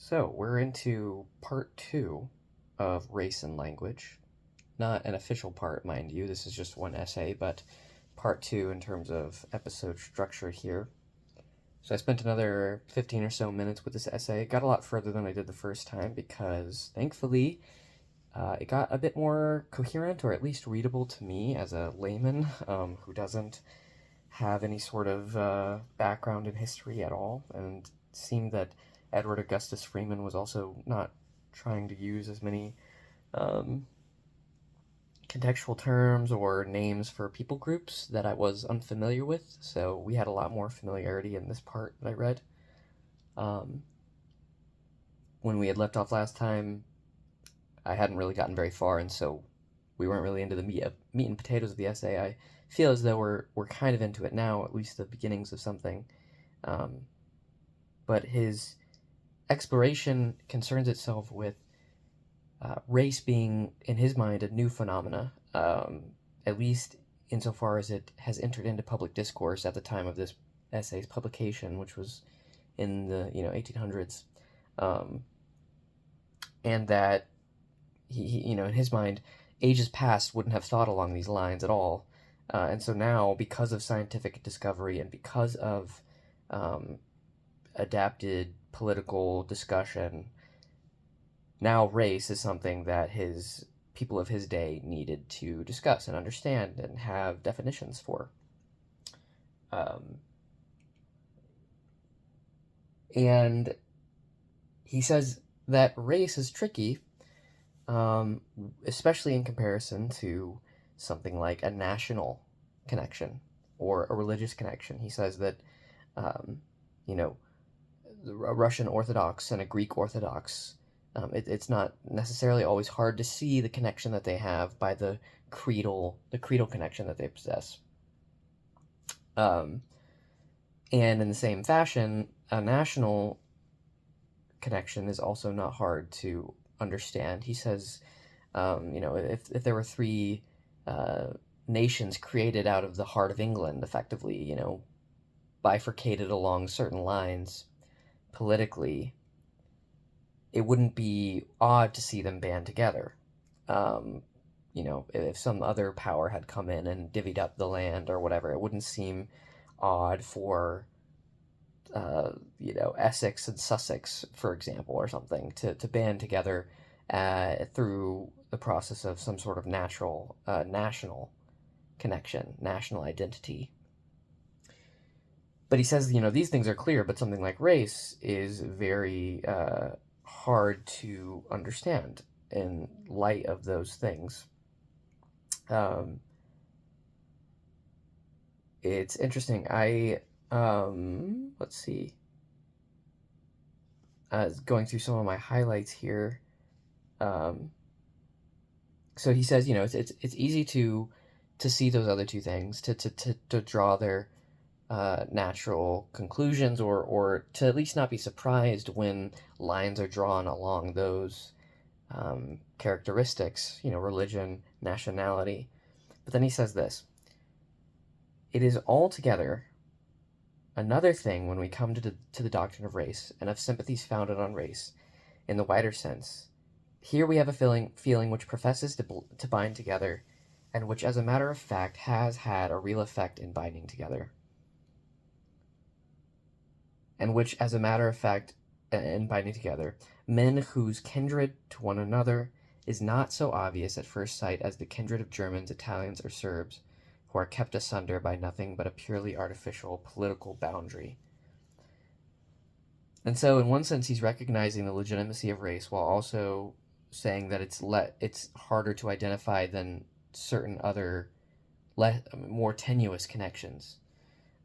So we're into part two of race and language. Not an official part, mind you. This is just one essay, but part two in terms of episode structure here. So I spent another 15 or so minutes with this essay. It got a lot further than I did the first time because, thankfully, it got a bit more coherent, or at least readable to me as a layman who doesn't have any sort of background in history at all, and it seemed that Edward Augustus Freeman was also not trying to use as many um, contextual terms or names for people groups that I was unfamiliar with, so we had a lot more familiarity in this part that I read. Um, when we had left off last time, I hadn't really gotten very far, and so we weren't really into the meat and potatoes of the essay. I feel as though we're kind of into it now, at least the beginnings of something. Um, but his exploration concerns itself with race being, in his mind, a new phenomena, at least insofar as it has entered into public discourse at the time of this essay's publication, which was in the 1800s, and that he in his mind, ages past wouldn't have thought along these lines at all, and so now, because of scientific discovery and because of um, adapted political discussion, now race is something that his people of his day needed to discuss and understand and have definitions for. Um, and he says that race is tricky, um, especially in comparison to something like a national connection or a religious connection. He says that, um, you know, a Russian Orthodox and a Greek Orthodox, it's not necessarily always hard to see the connection that they have by the creedal connection that they possess. Um, and in the same fashion, a national connection is also not hard to understand. He says, if there were three uh, nations created out of the heart of England, effectively, bifurcated along certain lines politically, it wouldn't be odd to see them band together. Um, if some other power had come in and divvied up the land or whatever, it wouldn't seem odd for, Essex and Sussex, for example, or something, to band together through the process of some sort of national connection, national identity. But he says, these things are clear, but something like race is very hard to understand in light of those things. It's interesting. Let's see. Going through some of my highlights here. Um, so he says, it's easy to see those other two things, to draw their natural conclusions, or to at least not be surprised when lines are drawn along those characteristics, religion, nationality. But then he says this: it is altogether another thing when we come to the doctrine of race and of sympathies founded on race in the wider sense. Here we have a feeling which professes to bind together, and which, as a matter of fact, has had a real effect in binding together. And which, as a matter of fact, in binding together, men whose kindred to one another is not so obvious at first sight as the kindred of Germans, Italians, or Serbs, who are kept asunder by nothing but a purely artificial political boundary. And so, in one sense, he's recognizing the legitimacy of race while also saying that it's harder to identify than certain other more tenuous connections.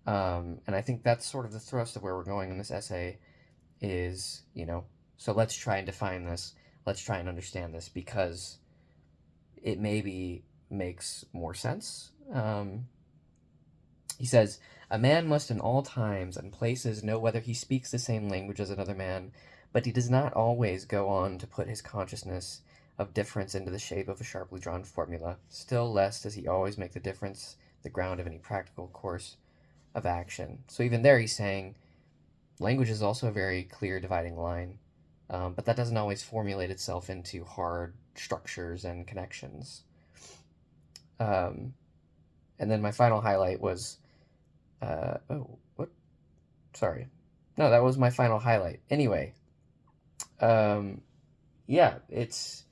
And I think that's sort of the thrust of where we're going in this essay is, so let's try and define this. Let's try and understand this because it maybe makes more sense. He says, a man must in all times and places know whether he speaks the same language as another man, but he does not always go on to put his consciousness of difference into the shape of a sharply drawn formula. Still less does he always make the difference the ground of any practical course of action. So even there he's saying language is also a very clear dividing line. but that doesn't always formulate itself into hard structures and connections. And then my final highlight was, oh, what? Sorry. No, that was my final highlight. Anyway, yeah, it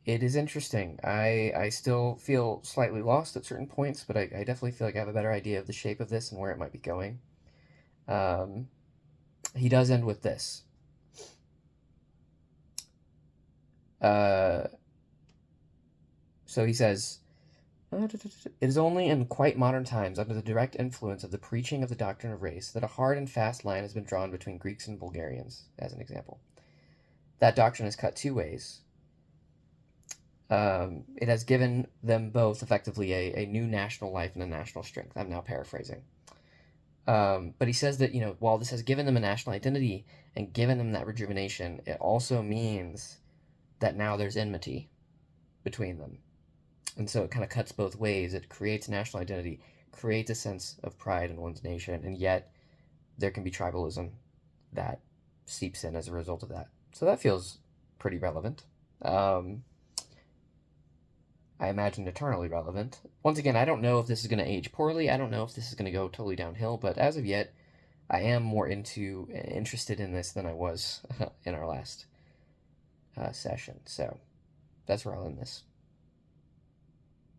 is interesting. I still feel slightly lost at certain points, but I definitely feel like I have a better idea of the shape of this and where it might be going. He does end with this. So he says, it is only in quite modern times, under the direct influence of the preaching of the doctrine of race, that a hard and fast line has been drawn between Greeks and Bulgarians, as an example. That doctrine is cut two ways. It has given them both effectively a new national life and a national strength. I'm now paraphrasing. But he says that, while this has given them a national identity and given them that rejuvenation, it also means that now there's enmity between them. And so it kind of cuts both ways. It creates national identity, creates a sense of pride in one's nation, and yet there can be tribalism that seeps in as a result of that. So that feels pretty relevant. I imagine eternally relevant. Once again, I don't know if this is going to age poorly. I don't know if this is going to go totally downhill, but as of yet, I am more interested in this than I was in our last session. So that's where I'll end this.